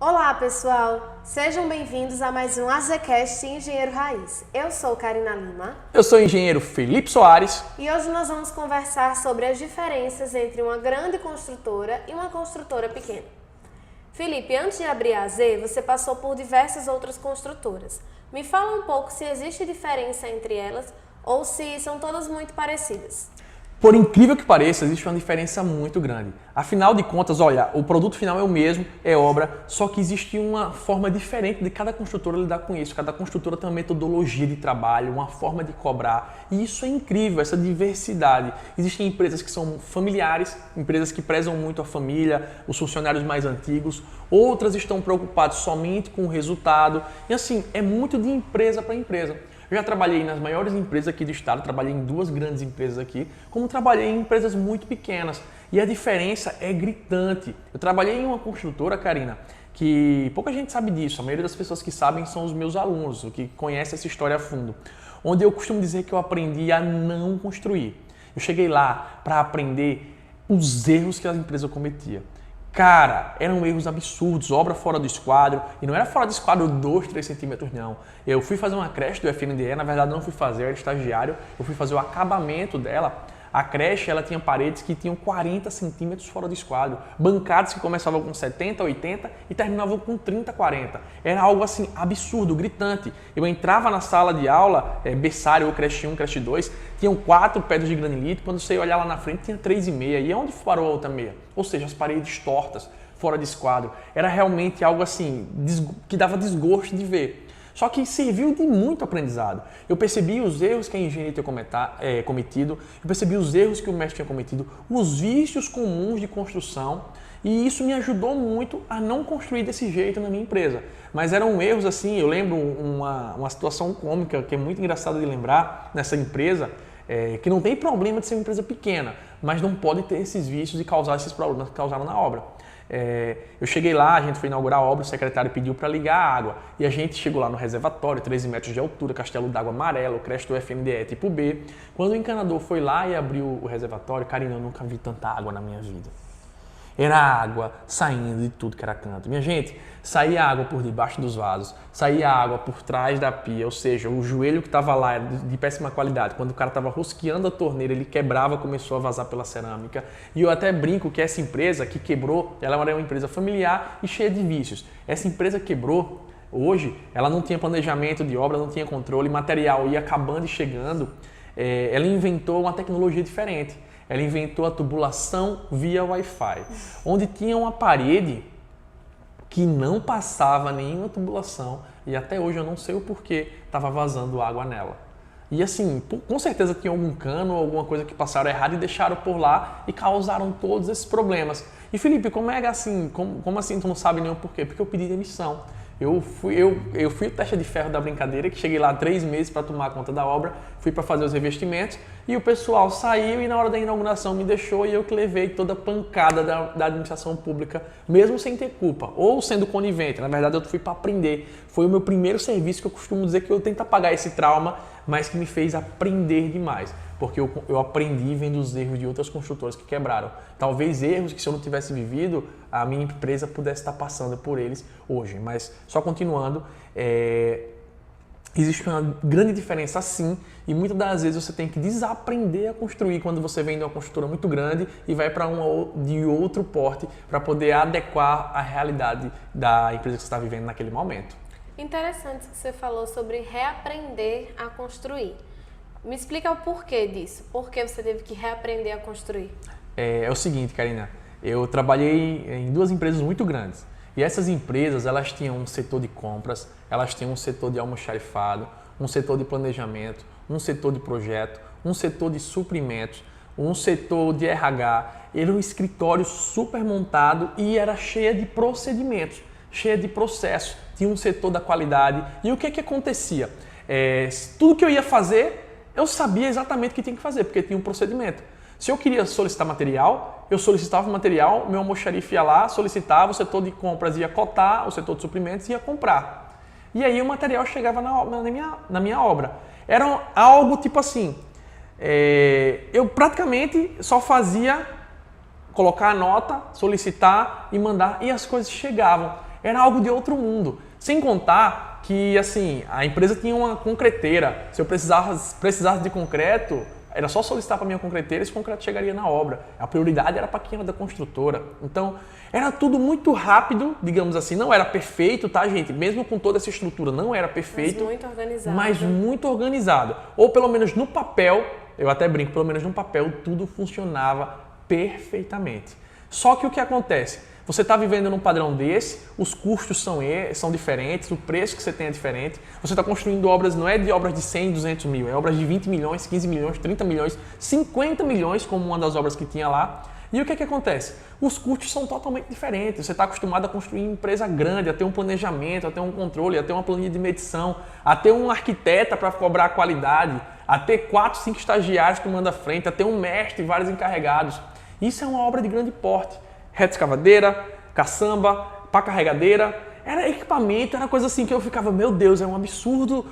Olá pessoal, sejam bem-vindos a mais um AZCast Engenheiro Raiz. Eu sou Karina Lima. Eu sou o engenheiro Felipe Soares. E hoje nós vamos conversar sobre as diferenças entre uma grande construtora e uma construtora pequena. Felipe, antes de abrir a AZ, você passou por diversas outras construtoras. Me fala um pouco se existe diferença entre elas ou se são todas muito parecidas. Por incrível que pareça, existe uma diferença muito grande. Afinal de contas, olha, o produto final é o mesmo, é obra, só que existe uma forma diferente de cada construtora lidar com isso. Cada construtora tem uma metodologia de trabalho, uma forma de cobrar, e isso é incrível, essa diversidade. Existem empresas que são familiares, empresas que prezam muito a família, os funcionários mais antigos, outras estão preocupadas somente com o resultado, e assim, é muito de empresa para empresa. Eu já trabalhei nas maiores empresas aqui do estado, trabalhei em duas grandes empresas aqui, como trabalhei em empresas muito pequenas. E a diferença é gritante. Eu trabalhei em uma construtora, Karina, que pouca gente sabe disso. A maioria das pessoas que sabem são os meus alunos, o que conhece essa história a fundo. Onde eu costumo dizer que eu aprendi a não construir. Eu cheguei lá para aprender os erros que a empresa cometia. Cara, eram erros absurdos, obra fora do esquadro, e não era fora do esquadro 2, 3 centímetros não. Eu fui fazer uma creche do FNDE, na verdade não fui fazer, eu era estagiário, eu fui fazer o acabamento dela. A creche, ela tinha paredes que tinham 40 centímetros fora do esquadro, bancadas que começavam com 70, 80 e terminavam com 30, 40. Era algo assim absurdo, gritante. Eu entrava na sala de aula, berçário ou creche 1, creche 2, tinham 4 pedras de granilite, quando você ia olhar lá na frente tinha 3,5. E onde parou a outra meia? Ou seja, as paredes tortas, fora de esquadro. Era realmente algo assim, que dava desgosto de ver. Só que serviu de muito aprendizado. Eu percebi os erros que a engenharia tinha cometido, eu percebi os erros que o mestre tinha cometido, os vícios comuns de construção, e isso me ajudou muito a não construir desse jeito na minha empresa. Mas eram erros assim, eu lembro uma situação cômica que é muito engraçada de lembrar nessa empresa, que não tem problema de ser uma empresa pequena, mas não pode ter esses vícios e causar esses problemas que causaram na obra. Eu cheguei lá, a gente foi inaugurar a obra, o secretário pediu para ligar a água e a gente chegou lá no reservatório, 13 metros de altura, castelo d'água amarelo, creche do FNDE tipo B. Quando o encanador foi lá e abriu o reservatório, Karina, eu nunca vi tanta água na minha vida. Era água saindo de tudo que era canto. Minha gente, saía água por debaixo dos vasos, saía água por trás da pia, ou seja, o joelho que estava lá era de péssima qualidade. Quando o cara estava rosqueando a torneira, ele quebrava, começou a vazar pela cerâmica. E eu até brinco que essa empresa que quebrou, ela era uma empresa familiar e cheia de vícios. Essa empresa quebrou, hoje, ela não tinha planejamento de obra, não tinha controle, material ia acabando e chegando. Ela inventou uma tecnologia diferente. Ela inventou a tubulação via Wi-Fi, onde tinha uma parede que não passava nenhuma tubulação e até hoje eu não sei o porquê estava vazando água nela. E assim, com certeza tinha algum cano ou alguma coisa que passaram errado e deixaram por lá e causaram todos esses problemas. E Felipe, como é assim? Como assim tu não sabe nem o porquê? Porque eu pedi demissão. Eu fui o teste de ferro da brincadeira, que cheguei lá 3 meses para tomar conta da obra, fui para fazer os revestimentos e o pessoal saiu e na hora da inauguração me deixou e eu que levei toda a pancada da administração pública, mesmo sem ter culpa, ou sendo conivente. Na verdade, eu fui para aprender. Foi o meu primeiro serviço que eu costumo dizer que eu tento apagar esse trauma, mas que me fez aprender demais. Porque eu aprendi vendo os erros de outras construtoras que quebraram. Talvez erros que se eu não tivesse vivido, a minha empresa pudesse estar passando por eles hoje. Mas só continuando, existe uma grande diferença sim, e muitas das vezes você tem que desaprender a construir quando você vem de uma construtora muito grande e vai para uma de outro porte para poder adequar a realidade da empresa que você está vivendo naquele momento. Interessante que você falou sobre reaprender a construir. Me explica o porquê disso. Por que você teve que reaprender a construir? É o seguinte, Karina. Eu trabalhei em 2 empresas muito grandes. E essas empresas, elas tinham um setor de compras, elas tinham um setor de almoxarifado, um setor de planejamento, um setor de projeto, um setor de suprimentos, um setor de RH. Era um escritório super montado e era cheia de procedimentos, cheia de processos. Tinha um setor da qualidade. E o que acontecia? Tudo que eu ia fazer, eu sabia exatamente o que tinha que fazer, porque tinha um procedimento. Se eu queria solicitar material, eu solicitava o material, meu almoxarife ia lá, solicitava, o setor de compras ia cotar, o setor de suprimentos ia comprar. E aí o material chegava na minha obra. Era algo tipo assim, eu praticamente só fazia colocar a nota, solicitar e mandar, e as coisas chegavam. era algo de outro mundo. Sem contar que, assim, a empresa tinha uma concreteira. Se eu precisasse de concreto, era só solicitar para a minha concreteira e esse concreto chegaria na obra. A prioridade era para quem era da construtora. Então, era tudo muito rápido, digamos assim. Não era perfeito, tá, gente? Mesmo com toda essa estrutura, não era perfeito. Mas muito organizado. Ou pelo menos no papel, eu até brinco, pelo menos no papel, tudo funcionava perfeitamente. Só que o que acontece? Você está vivendo num padrão desse, os custos são diferentes, o preço que você tem é diferente. Você está construindo obras, não é de obras de 100, 200 mil, é obras de 20 milhões, 15 milhões, 30 milhões, 50 milhões, como uma das obras que tinha lá. E o que acontece? Os custos são totalmente diferentes. Você está acostumado a construir uma empresa grande, a ter um planejamento, a ter um controle, a ter uma planilha de medição, a ter um arquiteta para cobrar a qualidade, a ter 4, 5 estagiários tomando a frente, a ter um mestre e vários encarregados. Isso é uma obra de grande porte. Reta escavadeira, caçamba, pá carregadeira, era equipamento, era coisa assim que eu ficava, meu Deus, é um absurdo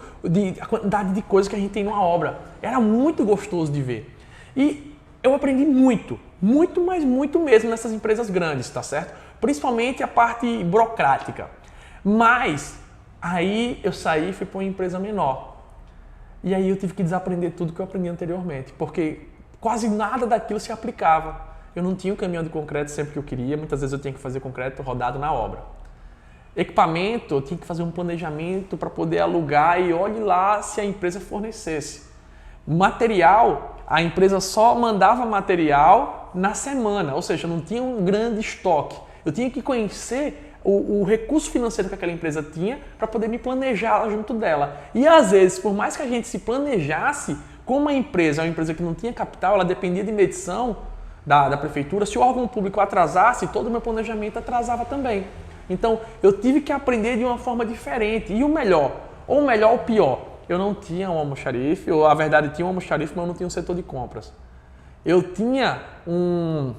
a quantidade de coisas que a gente tem numa obra. Era muito gostoso de ver. E eu aprendi muito, mas muito mesmo nessas empresas grandes, tá certo? Principalmente a parte burocrática. Mas aí eu saí e fui para uma empresa menor. E aí eu tive que desaprender tudo que eu aprendi anteriormente, porque quase nada daquilo se aplicava. Eu não tinha um caminhão de concreto sempre que eu queria, muitas vezes eu tinha que fazer concreto rodado na obra. Equipamento, eu tinha que fazer um planejamento para poder alugar e olhe lá se a empresa fornecesse. Material, a empresa só mandava material na semana, ou seja, não tinha um grande estoque. Eu tinha que conhecer o recurso financeiro que aquela empresa tinha para poder me planejar junto dela. E às vezes, por mais que a gente se planejasse, como a empresa é uma empresa que não tinha capital, ela dependia de medição da prefeitura, se o órgão público atrasasse, todo o meu planejamento atrasava também. Então, eu tive que aprender de uma forma diferente. E o melhor ou pior, eu não tinha um almoxarife, ou a verdade tinha um almoxarife, mas eu não tinha um setor de compras. Eu tinha o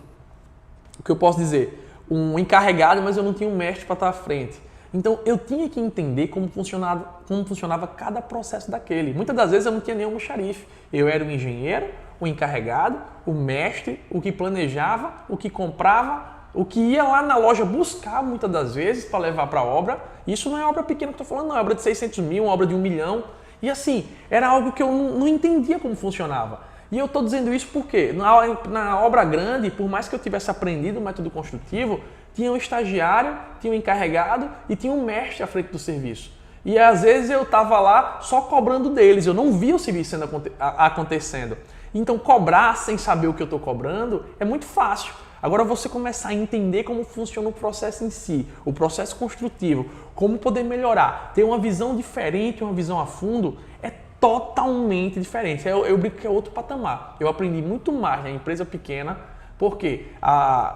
que eu posso dizer, um encarregado, mas eu não tinha um mestre para estar à frente. Então, eu tinha que entender como funcionava cada processo daquele. Muitas das vezes eu não tinha nenhum almoxarife. Eu era o engenheiro, o encarregado, o mestre, o que planejava, o que comprava, o que ia lá na loja buscar muitas das vezes para levar para a obra. Isso não é obra pequena que eu estou falando, não. É obra de 600 mil, uma obra de 1 milhão. E assim, era algo que eu não entendia como funcionava. E eu estou dizendo isso porque na obra grande, por mais que eu tivesse aprendido o método construtivo, tinha um estagiário, tinha um encarregado e tinha um mestre à frente do serviço. E às vezes eu estava lá só cobrando deles, eu não via o serviço acontecendo. Então cobrar sem saber o que eu estou cobrando é muito fácil. Agora você começar a entender como funciona o processo em si, o processo construtivo, como poder melhorar, ter uma visão diferente, uma visão a fundo, é totalmente diferente. Eu brinco que é outro patamar. Eu aprendi muito mais na empresa pequena, porque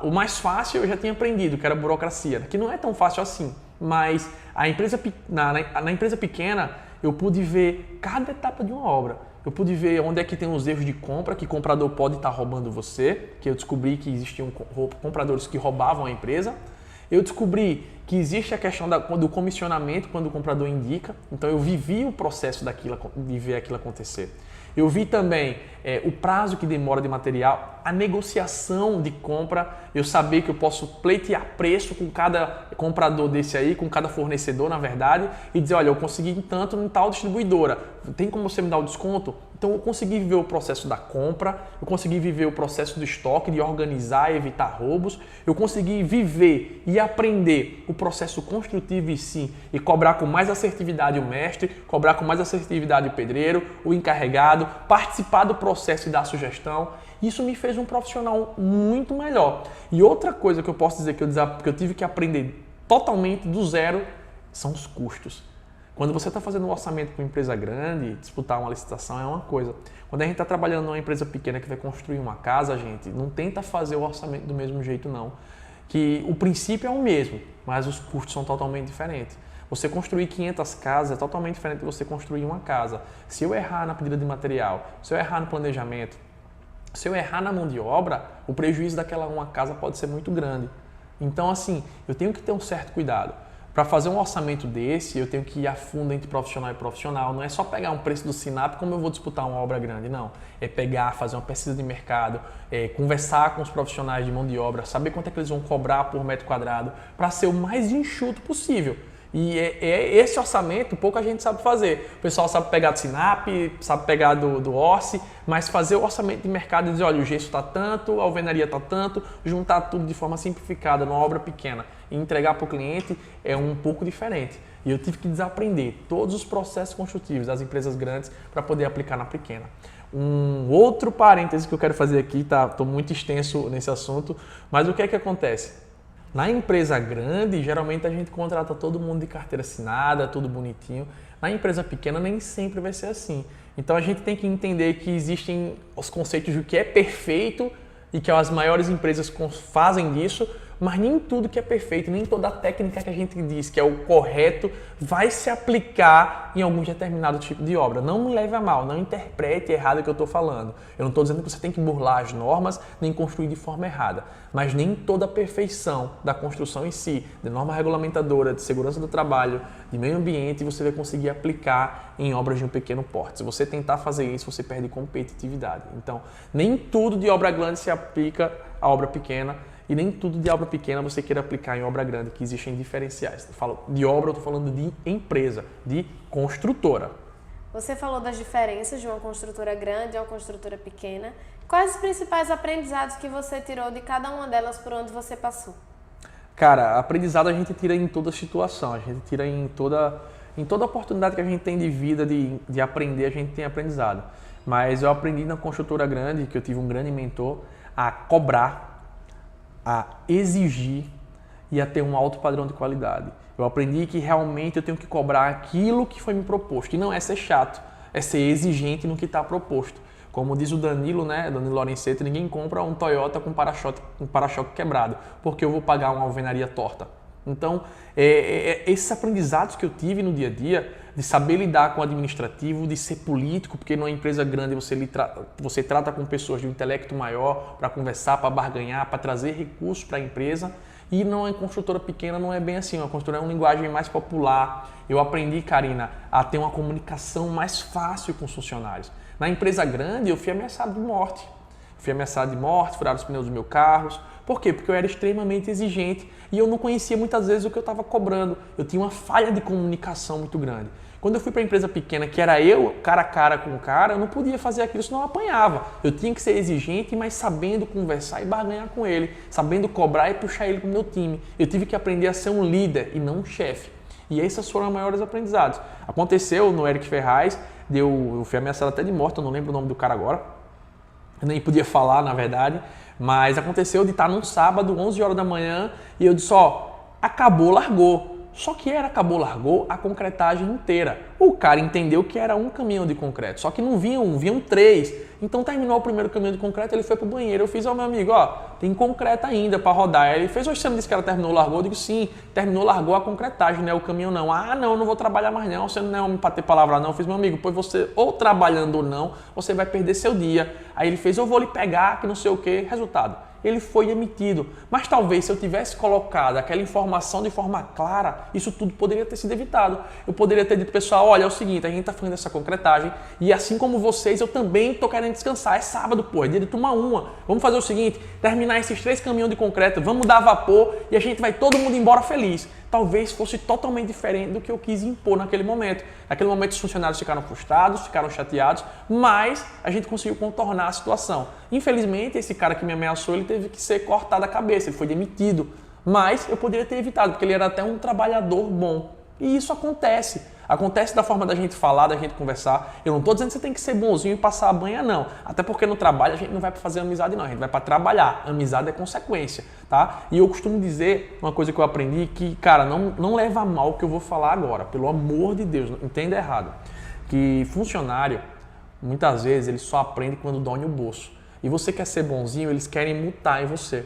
o mais fácil eu já tinha aprendido, que era a burocracia, que não é tão fácil assim. Mas na empresa pequena eu pude ver cada etapa de uma obra. Eu pude ver onde é que tem os erros de compra, que o comprador pode estar roubando você, que eu descobri que existiam compradores que roubavam a empresa. Eu descobri que existe a questão do comissionamento quando o comprador indica, então eu vivi o processo de ver aquilo acontecer. Eu vi também o prazo que demora de material, a negociação de compra, eu saber que eu posso pleitear preço com cada comprador desse aí, com cada fornecedor, na verdade, e dizer, olha, eu consegui tanto em tal distribuidora, tem como você me dar o desconto? Então eu consegui viver o processo da compra, eu consegui viver o processo do estoque, de organizar e evitar roubos, eu consegui viver e aprender o processo construtivo em si e cobrar com mais assertividade o mestre, cobrar com mais assertividade o pedreiro, o encarregado, participar do processo e dar sugestão. Isso me fez um profissional muito melhor. E outra coisa que eu posso dizer que eu tive que aprender totalmente do zero são os custos. Quando você está fazendo um orçamento com uma empresa grande, disputar uma licitação é uma coisa. Quando a gente está trabalhando numa empresa pequena que vai construir uma casa, gente, não tenta fazer o orçamento do mesmo jeito, não. Que o princípio é o mesmo, mas os custos são totalmente diferentes. Você construir 500 casas é totalmente diferente de você construir uma casa. Se eu errar na pedida de material, se eu errar no planejamento, se eu errar na mão de obra, o prejuízo daquela uma casa pode ser muito grande. Então, assim, eu tenho que ter um certo cuidado. Para fazer um orçamento desse, eu tenho que ir a fundo entre profissional e profissional. Não é só pegar um preço do Sinap como eu vou disputar uma obra grande, não. É pegar, fazer uma pesquisa de mercado, conversar com os profissionais de mão de obra, saber quanto é que eles vão cobrar por metro quadrado, para ser o mais enxuto possível. E esse orçamento pouca gente sabe fazer. O pessoal sabe pegar do Sinap, sabe pegar do Orce, mas fazer o orçamento de mercado e dizer, olha, o gesso está tanto, a alvenaria está tanto, juntar tudo de forma simplificada numa obra pequena e entregar para o cliente é um pouco diferente. E eu tive que desaprender todos os processos construtivos das empresas grandes para poder aplicar na pequena. Um outro parêntese que eu quero fazer aqui, tá? Estou muito extenso nesse assunto, mas o que é que acontece? Na empresa grande, geralmente a gente contrata todo mundo de carteira assinada, tudo bonitinho. Na empresa pequena nem sempre vai ser assim. Então a gente tem que entender que existem os conceitos do que é perfeito e que as maiores empresas fazem disso, mas nem tudo que é perfeito, nem toda a técnica que a gente diz que é o correto vai se aplicar em algum determinado tipo de obra. Não me leve a mal, não interprete errado o que eu estou falando. Eu não estou dizendo que você tem que burlar as normas nem construir de forma errada, mas nem toda a perfeição da construção em si, de norma regulamentadora, de segurança do trabalho, de meio ambiente, você vai conseguir aplicar em obras de um pequeno porte. Se você tentar fazer isso, você perde competitividade. Então, nem tudo de obra grande se aplica à obra pequena, e nem tudo de obra pequena você queira aplicar em obra grande, que existem diferenciais. Eu falo de obra, eu estou falando de empresa, de construtora. Você falou das diferenças de uma construtora grande e uma construtora pequena. Quais os principais aprendizados que você tirou de cada uma delas por onde você passou? Cara, aprendizado a gente tira em toda situação, a gente tira em toda oportunidade que a gente tem de vida, de aprender, a gente tem aprendizado. Mas eu aprendi na construtora grande, que eu tive um grande mentor, a cobrar, a exigir e a ter um alto padrão de qualidade. Eu aprendi que realmente eu tenho que cobrar aquilo que foi me proposto. E não é ser chato, é ser exigente no que está proposto. Como diz o Danilo, né, Danilo Lorenzetti, ninguém compra um Toyota com para-choque quebrado, porque eu vou pagar uma alvenaria torta. Então, esses aprendizados que eu tive no dia a dia, de saber lidar com o administrativo, de ser político, porque numa empresa grande você trata com pessoas de um intelecto maior para conversar, para barganhar, para trazer recursos para a empresa. E não é construtora pequena, não é bem assim. Uma construtora é uma linguagem mais popular. Eu aprendi, Karina, a ter uma comunicação mais fácil com os funcionários. Na empresa grande, eu fui ameaçado de morte. Furaram os pneus dos meus carros. Por quê? Porque eu era extremamente exigente e eu não conhecia muitas vezes o que eu estava cobrando. Eu tinha uma falha de comunicação muito grande. Quando eu fui para a empresa pequena, que era eu, cara a cara com o cara, eu não podia fazer aquilo, senão eu apanhava. Eu tinha que ser exigente, mas sabendo conversar e barganhar com ele, sabendo cobrar e puxar ele para o meu time. Eu tive que aprender a ser um líder e não um chefe. E esses foram os maiores aprendizados. Aconteceu no Eric Ferraz, eu fui ameaçado até de morte, eu não lembro o nome do cara agora. Eu nem podia falar, na verdade, mas aconteceu de estar num sábado, 11 horas da manhã, e eu disse, acabou, largou. Só que acabou, largou a concretagem inteira. O cara entendeu que era um caminhão de concreto, só que não vinha um, vinham 3. Então terminou o primeiro caminhão de concreto, ele foi pro banheiro. Eu fiz, meu amigo, tem concreto ainda para rodar. Ele fez, você me disse que ela terminou, largou? Eu digo, sim, terminou, largou a concretagem, não é o caminhão não. Não vou trabalhar mais não, você não é homem para ter palavra não. Eu fiz, meu amigo, pois você, ou trabalhando ou não, você vai perder seu dia. Aí ele fez, eu vou lhe pegar, que não sei o que, resultado. Ele foi emitido. Mas talvez se eu tivesse colocado aquela informação de forma clara, isso tudo poderia ter sido evitado. Eu poderia ter dito, pessoal, olha, é o seguinte, a gente está fazendo essa concretagem e assim como vocês, eu também estou querendo descansar. É sábado, pô, é dia de tomar uma. Vamos fazer o seguinte, terminar esses 3 caminhões de concreto, vamos dar vapor e a gente vai todo mundo embora feliz. Talvez fosse totalmente diferente do que eu quis impor naquele momento. Naquele momento os funcionários ficaram frustrados, ficaram chateados, mas a gente conseguiu contornar a situação. Infelizmente, esse cara que me ameaçou, ele teve que ser cortado a cabeça, ele foi demitido. Mas eu poderia ter evitado, porque ele era até um trabalhador bom. E isso acontece. Acontece da forma da gente falar, da gente conversar. Eu não estou dizendo que você tem que ser bonzinho e passar a banha, não. Até porque no trabalho a gente não vai para fazer amizade, não. A gente vai para trabalhar. Amizade é consequência, tá? E eu costumo dizer uma coisa que eu aprendi que, cara, não leva a mal o que eu vou falar agora. Pelo amor de Deus, não entenda errado. Que funcionário, muitas vezes, ele só aprende quando dói no bolso. E você quer ser bonzinho, eles querem mutar em você.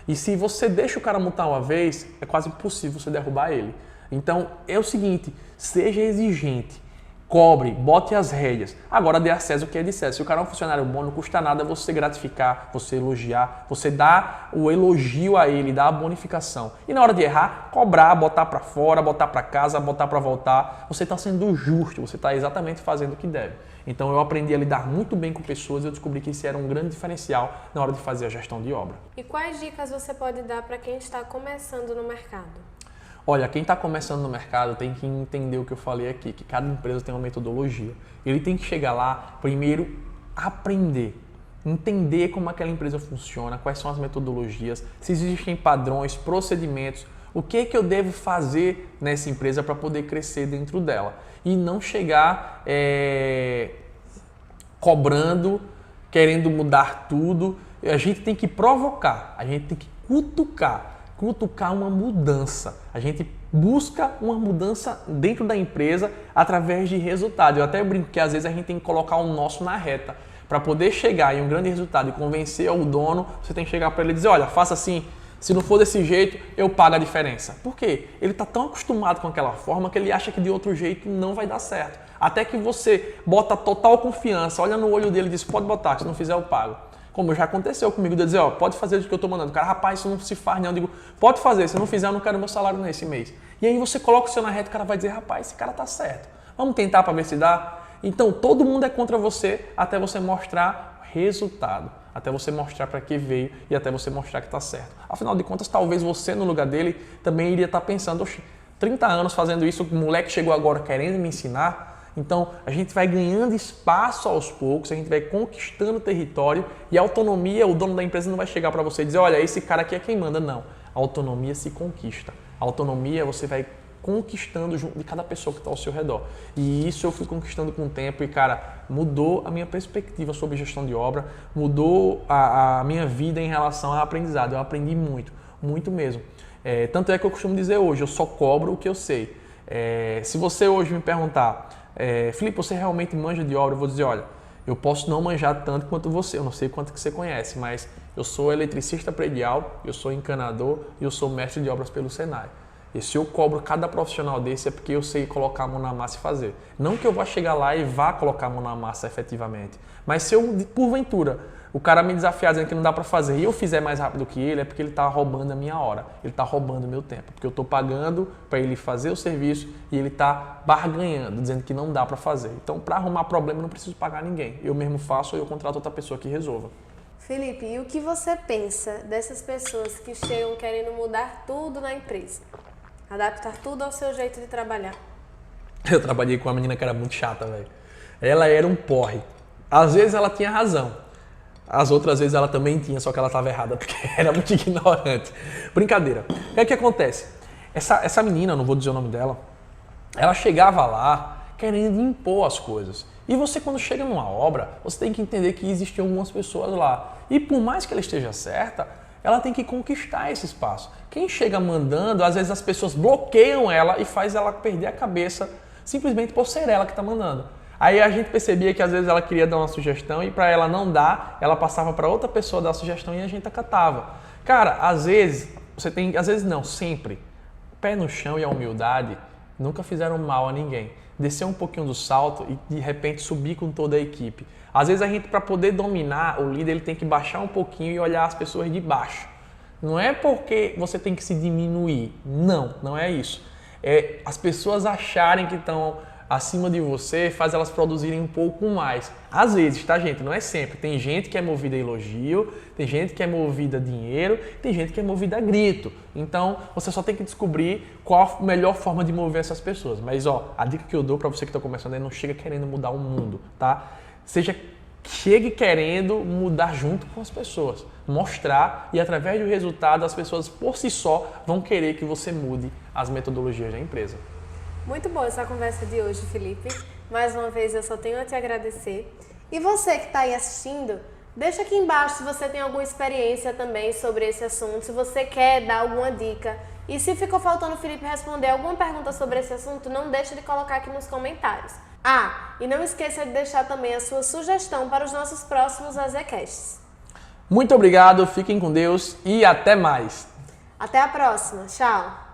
E se você deixa o cara mutar uma vez, é quase impossível você derrubar ele. Então, é o seguinte, seja exigente, Cobre, bote as rédeas. Agora dê a César o que é de César. Se o cara é um funcionário bom, não custa nada você gratificar, você elogiar, você dar o elogio a ele, dar a bonificação. E na hora de errar, cobrar, botar para fora, botar para casa, botar para voltar. Você está sendo justo, você está exatamente fazendo o que deve. Então eu aprendi a lidar muito bem com pessoas e eu descobri que isso era um grande diferencial na hora de fazer a gestão de obra. E quais dicas você pode dar para quem está começando no mercado? Olha, quem está começando no mercado tem que entender o que eu falei aqui, que cada empresa tem uma metodologia. Ele tem que chegar lá, primeiro, aprender, entender como aquela empresa funciona, quais são as metodologias, se existem padrões, procedimentos, o que é que eu devo fazer nessa empresa para poder crescer dentro dela. E não chegar cobrando, querendo mudar tudo. A gente tem que provocar, a gente tem que cutucar uma mudança. A gente busca uma mudança dentro da empresa através de resultado. Eu até brinco que às vezes a gente tem que colocar o nosso na reta. Para poder chegar em um grande resultado e convencer o dono, você tem que chegar para ele e dizer, olha, faça assim, se não for desse jeito, eu pago a diferença. Por quê? Ele está tão acostumado com aquela forma que ele acha que de outro jeito não vai dar certo. Até que você bota total confiança, olha no olho dele e diz, pode botar, se não fizer eu pago. Como já aconteceu comigo, de dizer, ó, pode fazer do que eu estou mandando. O cara, rapaz, isso não se faz não. Eu digo, pode fazer, se não fizer eu não quero meu salário nesse mês. E aí você coloca o seu na reta, o cara vai dizer, rapaz, esse cara tá certo. Vamos tentar para ver se dá? Então, todo mundo é contra você até você mostrar resultado. Até você mostrar para que veio e até você mostrar que está certo. Afinal de contas, talvez você no lugar dele também iria estar pensando, oxe, 30 anos fazendo isso, o moleque chegou agora querendo me ensinar. Então, a gente vai ganhando espaço aos poucos, a gente vai conquistando território e a autonomia, o dono da empresa não vai chegar para você e dizer, olha, esse cara aqui é quem manda. Não, a autonomia se conquista. A autonomia você vai conquistando junto de cada pessoa que está ao seu redor. E isso eu fui conquistando com o tempo e, cara, mudou a minha perspectiva sobre gestão de obra, mudou a minha vida em relação ao aprendizado. Eu aprendi muito, muito mesmo. Tanto é que eu costumo dizer hoje, eu só cobro o que eu sei. Se você hoje me perguntar, Felipe, você realmente manja de obra? Eu vou dizer, olha, eu posso não manjar tanto quanto você, eu não sei quanto que você conhece, mas eu sou eletricista predial, eu sou encanador e eu sou mestre de obras pelo Senai. E se eu cobro cada profissional desse é porque eu sei colocar a mão na massa e fazer. Não que eu vá chegar lá e vá colocar a mão na massa efetivamente, mas se eu, porventura, o cara me desafiar dizendo que não dá para fazer e eu fizer mais rápido que ele, é porque ele está roubando a minha hora, ele está roubando o meu tempo, porque eu estou pagando para ele fazer o serviço e ele está barganhando, dizendo que não dá para fazer. Então, para arrumar problema, eu não preciso pagar ninguém. Eu mesmo faço ou eu contrato outra pessoa que resolva. Felipe, e o que você pensa dessas pessoas que chegam querendo mudar tudo na empresa? Adaptar tudo ao seu jeito de trabalhar? Eu trabalhei com uma menina que era muito chata, velho. Ela era um porre. Às vezes ela tinha razão. As outras vezes ela também tinha, só que ela estava errada, porque era muito ignorante. Brincadeira. O que é que acontece? Essa menina, não vou dizer o nome dela, ela chegava lá querendo impor as coisas. E você, quando chega numa obra, você tem que entender que existiam algumas pessoas lá. E por mais que ela esteja certa, ela tem que conquistar esse espaço. Quem chega mandando, às vezes as pessoas bloqueiam ela e faz ela perder a cabeça simplesmente por ser ela que está mandando. Aí a gente percebia que às vezes ela queria dar uma sugestão e para ela não dar, ela passava para outra pessoa dar a sugestão e a gente acatava. Cara, às vezes, você tem, às vezes não, sempre, pé no chão e a humildade nunca fizeram mal a ninguém. Descer um pouquinho do salto e de repente subir com toda a equipe. Às vezes a gente, para poder dominar, o líder ele tem que baixar um pouquinho e olhar as pessoas de baixo. Não é porque você tem que se diminuir. Não, não é isso. É as pessoas acharem que estão acima de você, faz elas produzirem um pouco mais. Às vezes, tá, gente? Não é sempre. Tem gente que é movida a elogio, tem gente que é movida a dinheiro, tem gente que é movida a grito. Então, você só tem que descobrir qual a melhor forma de mover essas pessoas. Mas, ó, a dica que eu dou para você que está começando é não chega querendo mudar o mundo, tá? Chegue querendo mudar junto com as pessoas. Mostrar e, através do resultado, as pessoas, por si só, vão querer que você mude as metodologias da empresa. Muito boa essa conversa de hoje, Felipe. Mais uma vez eu só tenho a te agradecer. E você que está aí assistindo, deixa aqui embaixo se você tem alguma experiência também sobre esse assunto, se você quer dar alguma dica. E se ficou faltando o Felipe responder alguma pergunta sobre esse assunto, não deixe de colocar aqui nos comentários. Ah, e não esqueça de deixar também a sua sugestão para os nossos próximos AZCasts. Muito obrigado, fiquem com Deus e até mais. Até a próxima. Tchau.